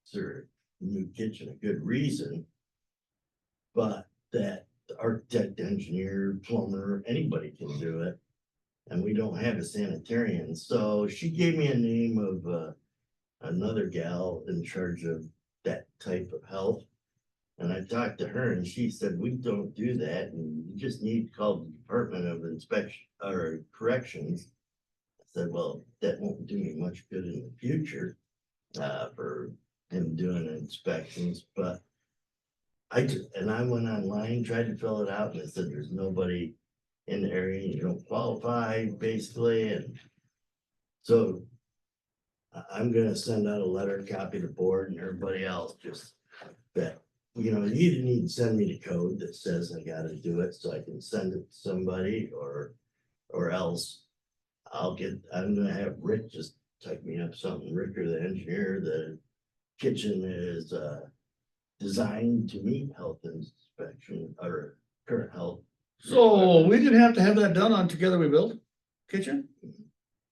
S10: consider a new kitchen a good reason. But that the architect, engineer, plumber, anybody can do it. And we don't have a sanitarian. So she gave me a name of another gal in charge of that type of health. And I talked to her and she said, we don't do that. And you just need to call the Department of Inspection or Corrections. I said, well, that won't do me much good in the future for him doing inspections. But I went online, tried to fill it out, and it said there's nobody in the area, you don't qualify basically. And so I'm gonna send out a letter, copy the board and everybody else, just that, you know, you either need to send me the code that says I gotta do it so I can send it to somebody or else I'm gonna have Rick just type me up something, Rick or the engineer, the kitchen is designed to meet health inspection or current health.
S1: So we didn't have to have that done on Together We Build kitchen?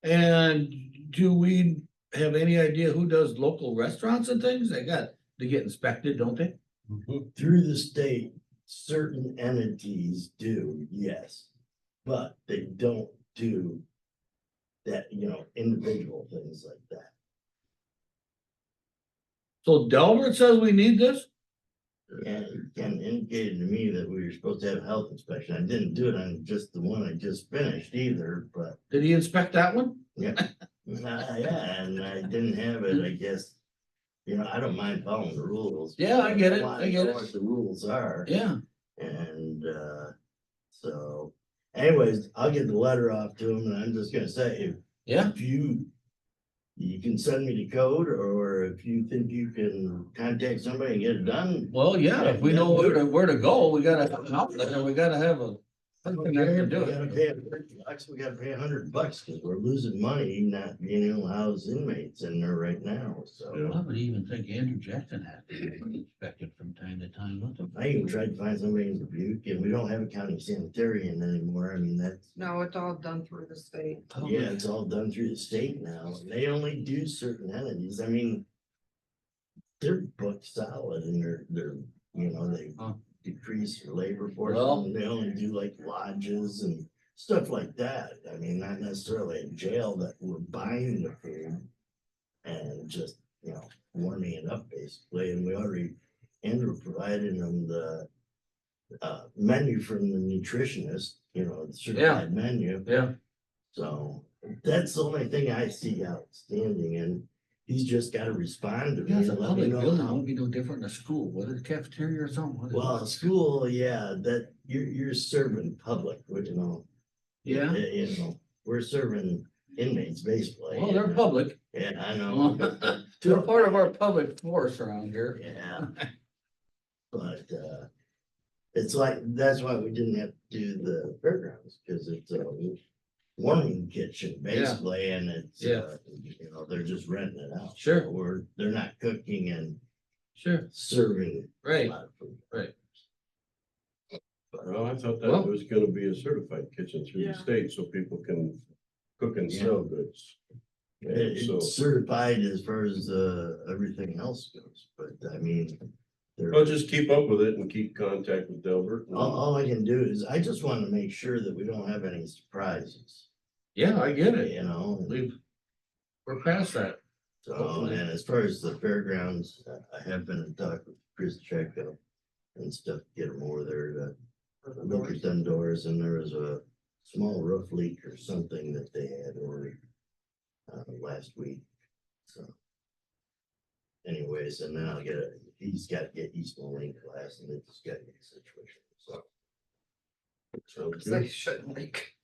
S1: And do we have any idea who does local restaurants and things? They got to get inspected, don't they?
S10: Through the state, certain entities do, yes, but they don't do that, you know, individual things like that.
S1: So Delbert says we need this?
S10: And Ken indicated to me that we were supposed to have a health inspection. I didn't do it on just the one I just finished either, but
S1: Did he inspect that one?
S10: yeah. Yeah, and I didn't have it, I guess. You know, I don't mind following the rules.
S1: Yeah, I get it,
S10: wanna
S1: I get
S10: know
S1: it.
S10: What the rules are.
S1: Yeah.
S10: And so anyways, I'll get the letter off to him and I'm just gonna say,
S1: Yeah.
S10: if you can send me the code or if you think you can contact somebody and get it done.
S1: Well, yeah, if we know where to go, we gotta have an outlet and we gotta have a That's
S10: We
S1: the next to do
S10: gotta
S1: it.
S10: pay $100, we gotta pay $100 because we're losing money not being able to house inmates in there right now, so.
S1: I would even think Andrew Jackson had to be inspected from time to time. What's
S10: I even tried to find somebody in Dubuque, and we don't have a county sanitarian anymore, I mean, that's,
S2: No, it's all done through the state.
S10: yeah, it's all done through the state now, and they only do certain entities, I mean. They're booked solid and they're, you know, they
S1: Huh.
S10: decrease your labor force,
S1: Well-
S10: and they only do like lodges and stuff like that. I mean, not necessarily a jail that we're buying the food. And just, you know, warming it up basically, and we already, Andrew provided them the. Menu from the nutritionist, you know, the certified menu,
S1: Yeah,
S10: so that's the only thing I see outstanding, and he's just gotta respond to
S1: yeah,
S10: me
S1: it's a
S10: and let me
S1: public
S10: know
S1: building,
S10: how.
S1: won't be no different than a school, whether it's cafeteria or something. what is it?
S10: Well, school, yeah, that you're serving public, which, you know.
S1: Yeah,
S10: You know, we're serving inmates basically.
S1: well, they're public.
S10: Yeah, I know.
S1: They're part of our public force around here.
S10: Yeah. But, it's like, that's why we didn't have to do the fairgrounds, cause it's a warming kitchen basically, and it's,
S1: Yeah.
S10: you know, they're just renting it out.
S1: Sure.
S10: Or they're not cooking and
S1: Sure,
S10: serving a
S1: right,
S10: lot of food.
S1: right.
S4: Well, I thought
S1: Well-
S4: that was gonna be a certified kitchen through
S5: Yeah.
S4: the state, so people can cook and
S10: Yeah.
S4: sell goods. And so,
S10: It's certified as far as, everything else goes, but I mean. they're-
S4: I'll just keep up with it and keep contact with Delbert. and-
S10: All I can do is, I just wanna make sure that we don't have any surprises,
S1: Yeah, I get it.
S10: you know?
S1: We're past that.
S10: So, and as far as the fairgrounds, I have been in touch with Chris Checo and stuff, get them over there to look at them doors, and there was a small roof leak or something that they had ordered last week, so. Anyways, and then he's got to get East Moline glass, and it's got to get a situation, so. So,
S2: They shouldn't leak.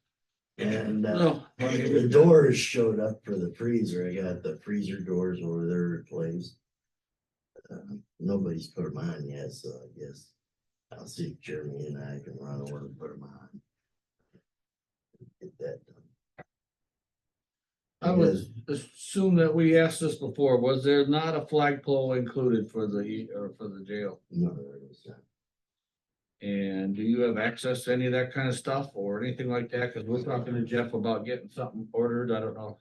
S10: and,
S1: No,
S10: the doors showed up for the freezer. I got the freezer doors over there replaced. Nobody's put them on yet, so I guess I'll see if Jeremy and I can run over and put them on. Get that done.
S1: I would assume that we asked this before, was there not a flagpole included for the jail?
S10: No, there is not.
S1: And do you have access to any of that kind of stuff or anything like that? Cause we're talking to Jeff about getting something ordered, I don't know.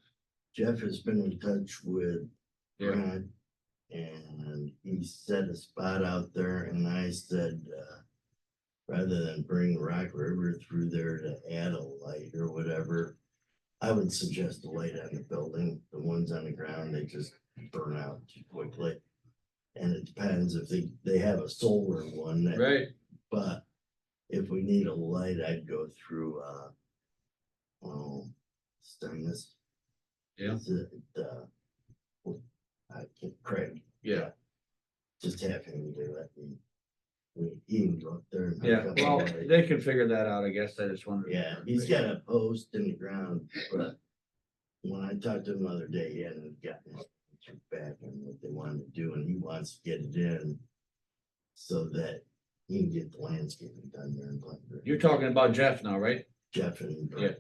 S10: Jeff has been in touch with
S1: Yeah,
S10: Brad, and he set a spot out there, and I said, rather than bring Rock River through there to add a light or whatever, I would suggest a light on the building. The ones on the ground, they just burn out too quickly. And it depends if they have a solar one that,
S1: right,
S10: but if we need a light, I'd go through, Steinus.
S1: Yeah.
S10: Is it, I can't, Craig,
S1: yeah,
S10: just have him do it. He can go up there. and hook
S1: yeah,
S10: up a
S1: well,
S10: light.
S1: they can figure that out, I guess, I just wondered.
S10: Yeah, he's got a post in the ground, but when I talked to him the other day, he hadn't gotten it back on what they wanted to do, and he wants to get it in so that he can get the landscaping done there in Glenbrook.
S1: You're talking about Jeff now, right?
S10: Jeff and Brett,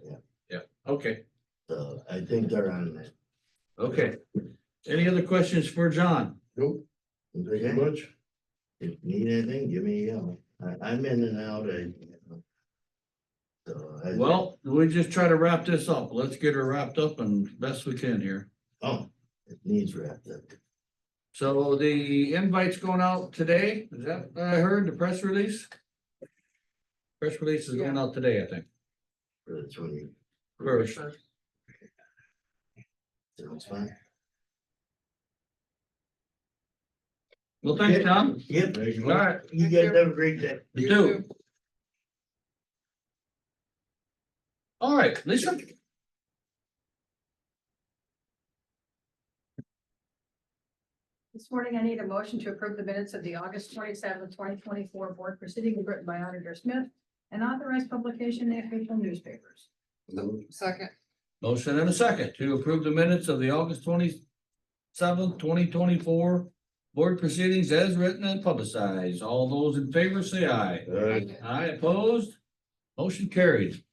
S10: yeah.
S1: Okay,
S10: So I think they're on that.
S1: okay. Any other questions for John?
S4: Nope, thank you
S10: Okay.
S4: much.
S10: If you need anything, give me a yell. I'm in and out, so
S1: Well, we just try to wrap this up. Let's get her wrapped up and best we can here.
S10: Oh, it needs wrapped up
S1: So the invite's going out today, is that what I heard, the press release? Press release is going out today, I think.
S10: for the 20.
S1: First.
S10: Sounds fine.
S1: Well, thanks, Tom.
S10: Yep,
S4: Thank
S1: All right,
S10: you guys have a great day.
S1: you too. All right, Lisa?
S7: This morning, I need a motion to approve the minutes of the August 27th, 2024 board proceeding written by Auditor Smith and authorized publication in the official newspapers.
S2: Second,
S1: Motion and a second to approve the minutes of the August 27th, 2024 board proceedings as written and publicized. All those in favor say aye. Aye opposed? Motion carried.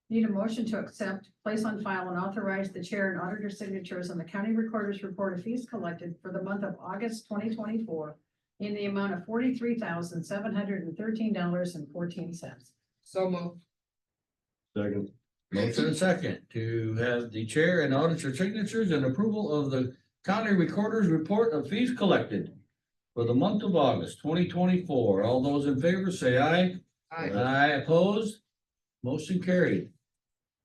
S7: Need a motion to accept, place on file, and authorize the chair and auditor signatures on the county recorder's report of fees collected for the month of August 2024 in the amount of $43,713.14.
S2: So moved.
S4: Second.
S1: Motion and second to have the chair and auditor signatures and approval of the county recorder's report of fees collected for the month of August 2024. All those in favor say aye. Aye opposed. Motion carried.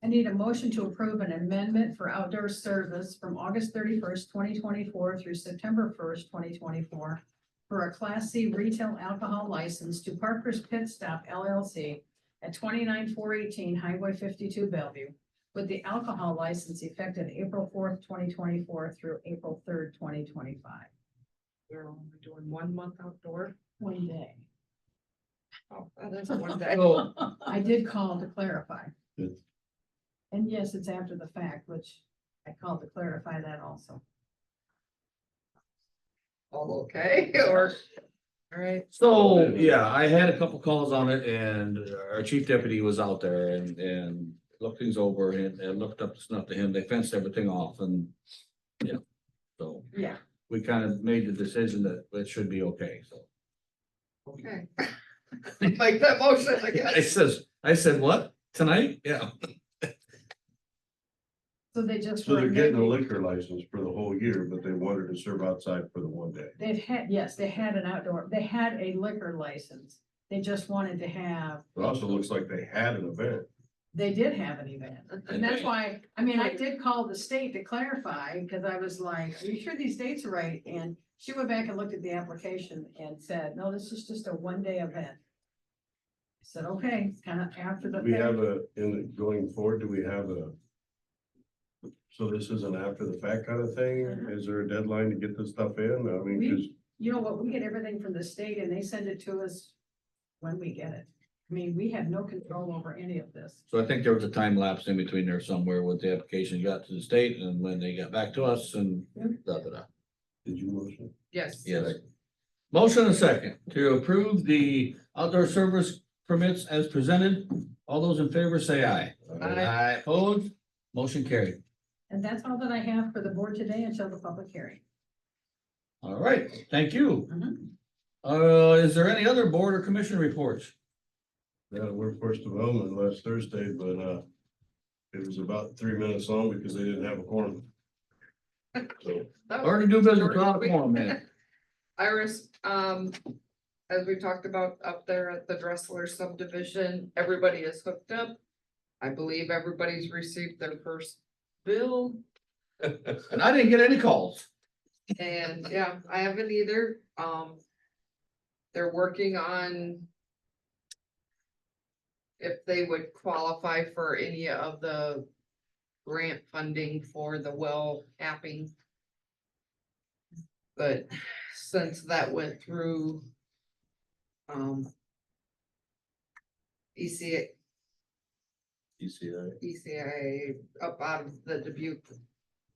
S7: I need a motion to approve an amendment for outdoor service from August 31st, 2024 through September 1st, 2024 for a Class C retail alcohol license to Parker's Pit Stop LLC at 29418 Highway 52 Bellevue, with the alcohol license effective April 4th, 2024 through April 3rd, 2025.
S2: We're only doing 1 month outdoor.
S7: One day.
S2: Oh, that is one day.
S1: So,
S7: I did call to clarify.
S4: Good.
S7: And yes, it's after the fact, which I called to clarify that also.
S2: All okay, or, all right,
S1: so, yeah, I had a couple calls on it and our chief deputy was out there and looked things over and looked up the snuff to him. They fenced everything off and, yeah, so
S7: Yeah.
S1: we kind of made the decision that it should be okay, so.
S2: okay. Make that motion, I guess.
S1: I said, what? Tonight? Yeah.
S7: So they just.
S4: So they're getting a
S7: amending-
S4: liquor license for the whole year, but they wanted to serve outside for the one day.
S7: They've had, yes, they had a liquor license. They just wanted to have,
S4: It also looks like they had an event.
S7: they did have an event. And that's why, I mean, I did call the state to clarify, because I was like, are you sure these dates are right? And she went back and looked at the application and said, no, this is just a one-day event. I said, okay, kind of after the
S4: We have
S7: fact.
S4: going forward, do we have so this is an after the fact kind of thing?
S7: Mhm.
S4: Is there a deadline to get this stuff in? I mean,
S7: We-
S4: 'cause
S7: You know what, we get everything from the state and they send it to us when we get it. I mean, we have no control over any of this.
S1: So I think there was a time lapse in between there somewhere with the application got to the state and when they got back to us and da, da, da.
S4: did you motion?
S2: Yes.
S1: Yes. Motion and second to approve the outdoor service permits as presented. All those in favor say aye.
S2: Aye.
S1: Opposed, motion carried.
S7: And that's all that I have for the board today until the public hearing.
S1: All right, thank you.
S7: Mhm.
S1: Is there any other board or commission reports?
S4: Yeah, workforce development last Thursday, but it was about 3 minutes long because they didn't have a quorum. So
S2: That was
S1: Hard to do business
S2: short and
S1: without a
S2: sweet.
S1: quorum, man.
S2: Iris, as we talked about up there at the Dressler subdivision, everybody is hooked up. I believe everybody's received their first bill,
S1: And I didn't get any calls.
S2: and yeah, I haven't either. They're working on if they would qualify for any of the grant funding for the well capping. But since that went through, ECA, ECIA up out of the Dubuque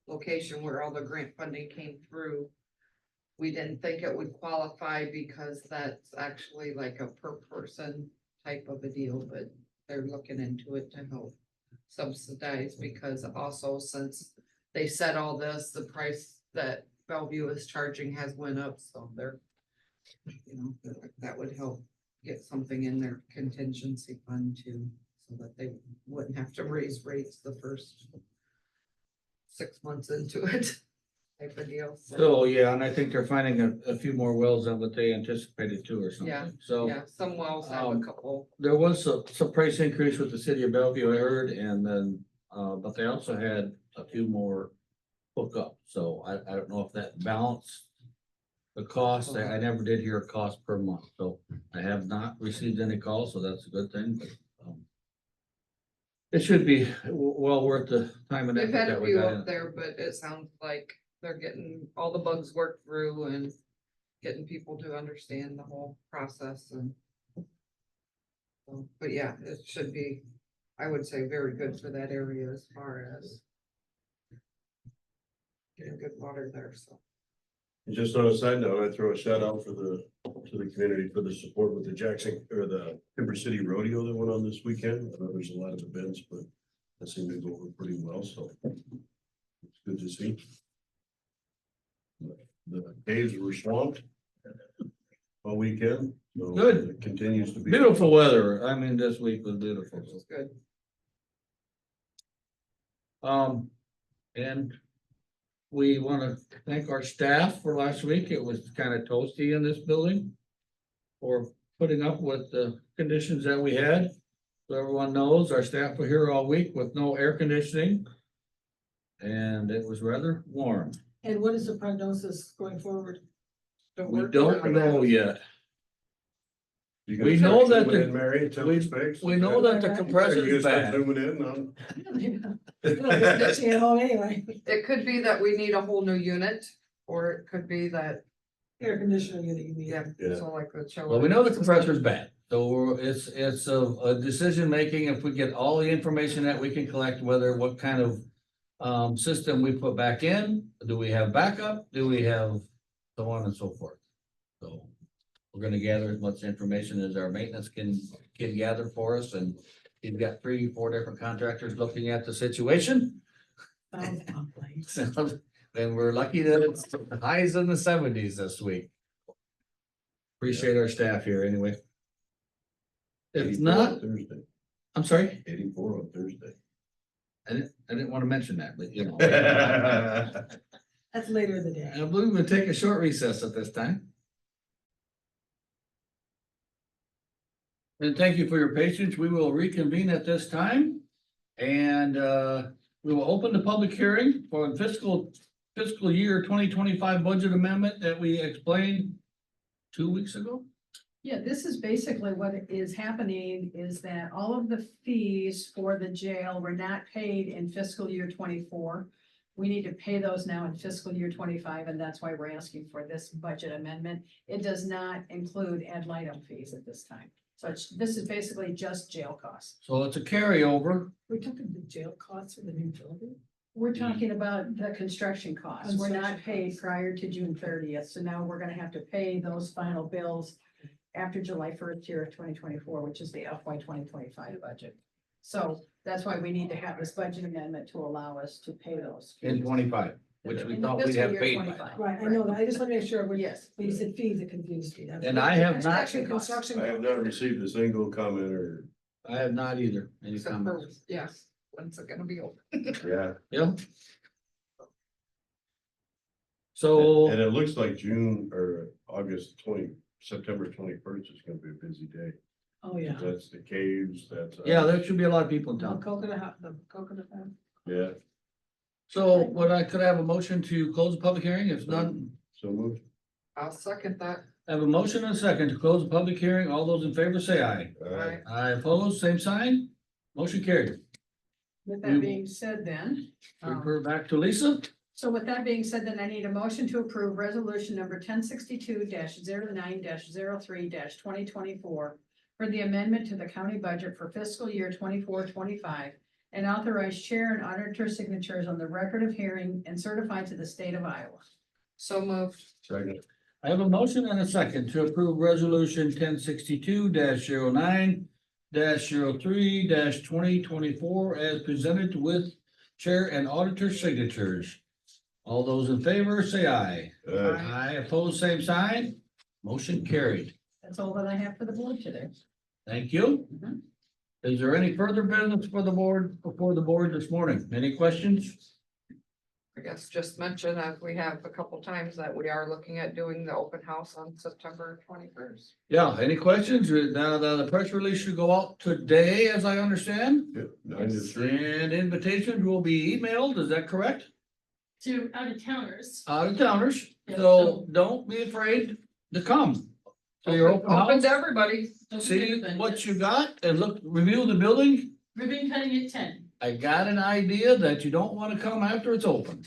S2: location where all the grant funding came through. We didn't think it would qualify because that's actually like a per person type of a deal, but they're looking into it to help subsidize, because also since they said all this, the price that Bellevue is charging has went up, so they're, that would help get something in their contingency fund too, so that they wouldn't have to raise rates the first 6 months into it, type of deal.
S1: So, yeah, and I think they're finding a few more wells than what they anticipated too or
S2: Yeah,
S1: something. So
S2: Yeah, some wells have a couple.
S1: there was some price increase with the city of Bellevue, I heard, and then, but they also had a few more hook up. So I don't know if that balanced the cost. I never did hear a cost per month, so I have not received any calls, so that's a good thing, but, it should be well worth the time and
S2: They've
S1: effort
S2: had
S1: that
S2: a
S1: we
S2: few
S1: got
S2: up
S1: in.
S2: there, but it sounds like they're getting all the bugs worked through and getting people to understand the whole process and. But yeah, it should be, I would say, very good for that area as far as getting good water there, so.
S4: Just on a side note, I throw a shout out to the community for the support with the Jackson or the Timber City Rodeo that went on this weekend. I know there's a lot of events, but that seemed to go over pretty well, so. It's good to see. The caves were swamped all weekend. So
S1: Good.
S4: It continues to be.
S1: Beautiful weather. I mean, this week was beautiful.
S2: Which is good.
S1: And we want to thank our staff for last week. It was kind of toasty in this building for putting up with the conditions that we had. So everyone knows our staff were here all week with no air conditioning. And it was rather warm.
S5: And what is the prognosis going forward?
S1: We don't know yet.
S4: You gonna
S1: We
S4: start
S1: know that
S4: zooming
S1: the-
S4: in, Mary, until
S1: we-
S4: it's fixed?
S1: We know that the
S4: Are you
S1: compressor's
S4: gonna start
S1: bad.
S4: zooming in on?
S5: Stay at home anyway,
S2: It could be that we need a whole new unit, or it could be that,
S5: air conditioning unit you need.
S2: yeah,
S4: Yeah.
S2: so like the chiller.
S1: Well, we know the compressor's bad, so it's a decision making if we get all the information that we can collect, whether what kind of. System we put back in, do we have backup, do we have so on and so forth. So we're gonna gather as much information as our maintenance can gather for us, and he's got 3-4 different contractors looking at the situation.
S5: Sounds lovely.
S1: So, and we're lucky that it's highs in the 70s this week. Appreciate our staff here anyway. If
S4: 84
S1: not,
S4: on Thursday,
S1: I'm sorry,
S4: 84 on Thursday.
S1: I didn't want to mention that, but you know.
S5: That's later in the day.
S1: I believe we'll take a short recess at this time. And thank you for your patience. We will reconvene at this time. And we will open the public hearing for fiscal year 2025 budget amendment that we explained 2 weeks ago.
S7: Yeah, this is basically what is happening is that all of the fees for the jail were not paid in fiscal year 24. We need to pay those now in fiscal year 25, and that's why we're asking for this budget amendment. It does not include ad litem fees at this time. So this is basically just jail costs.
S1: So it's a carryover.
S5: We're talking the jail costs for the new building.
S7: We're talking about the construction costs. We're not
S5: Construction
S7: paid
S5: costs.
S7: prior to June 30th, so now we're gonna have to pay those final bills after July 1st year of 2024, which is the FY 2025 budget. So that's why we need to have this budget amendment to allow us to pay those.
S1: In
S7: fees.
S1: 25, which we
S7: In the
S1: thought we'd
S7: fiscal
S1: have
S7: year
S1: paid by
S7: 25.
S1: now.
S5: Right, I know that. I just want to make sure when
S7: Yes.
S5: you said fees, it confused me. That's
S1: And
S5: what-
S1: I have not-
S5: Construction, construction.
S4: I have not received a single comment or,
S1: I have not either. Any
S2: Except for,
S1: comments?
S2: yes, when's it gonna be open?
S4: yeah.
S1: Yeah. So.
S4: And it looks like June or September 21st is gonna be a busy day.
S5: Oh, yeah.
S4: That's the caves, that's.
S1: Yeah, there should be a lot of people in
S5: The
S1: town.
S5: the coconut farm.
S4: Yeah,
S1: So could I have a motion to close the public hearing? If none,
S4: so moved.
S2: I'll second that.
S1: I have a motion and a second to close the public hearing. All those in favor say aye.
S2: Right.
S1: Aye opposed, same sign. Motion carried.
S7: With that being said then,
S1: Refer back to Lisa.
S7: so with that being said, then I need a motion to approve resolution number 1062-09-03-2024 for the amendment to the county budget for fiscal year 24-25 and authorize chair and auditor signatures on the record of hearing and certify to the state of Iowa.
S2: So moved.
S4: Second.
S1: I have a motion and a second to approve resolution 1062-09-03-2024 as presented with chair and auditor signatures. All those in favor, say aye. Aye opposed, same sign. Motion carried.
S7: That's all that I have for the board today.
S1: Thank you.
S7: Mhm.
S1: Is there any further business for the board, before the board this morning? Any questions?
S2: I guess just mention that we have a couple times that we are looking at doing the open house on September 21st.
S1: Yeah, any questions? Now, the press release should go out today, as I understand.
S4: Yep, 9 to 3.
S1: And invitations will be emailed, is that correct?
S6: To out of towners.
S1: Out of towners,
S6: Yeah,
S1: so don't be afraid to come. To your open
S2: Open
S1: house,
S2: to everybody.
S1: see what you got and review the building.
S6: Ribbon cutting at 10.
S1: I got an idea that you don't wanna come after it's open.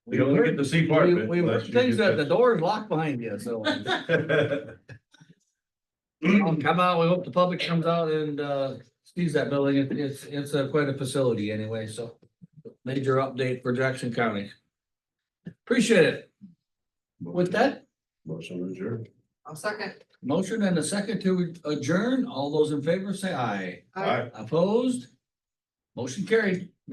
S4: We only get to see part of it.
S1: We
S4: unless
S1: heard
S4: you
S1: things
S4: get
S1: that the door is locked behind you, so.
S4: that-
S1: Come out, we hope the public comes out and sees that building. It's quite a facility anyway, so. Major update for Jackson County. Appreciate it. With that,
S4: Motion adjourned.
S2: I'll second.
S1: motion and a second to adjourn. All those in favor say aye.
S2: Aye.
S1: Opposed? Motion carried.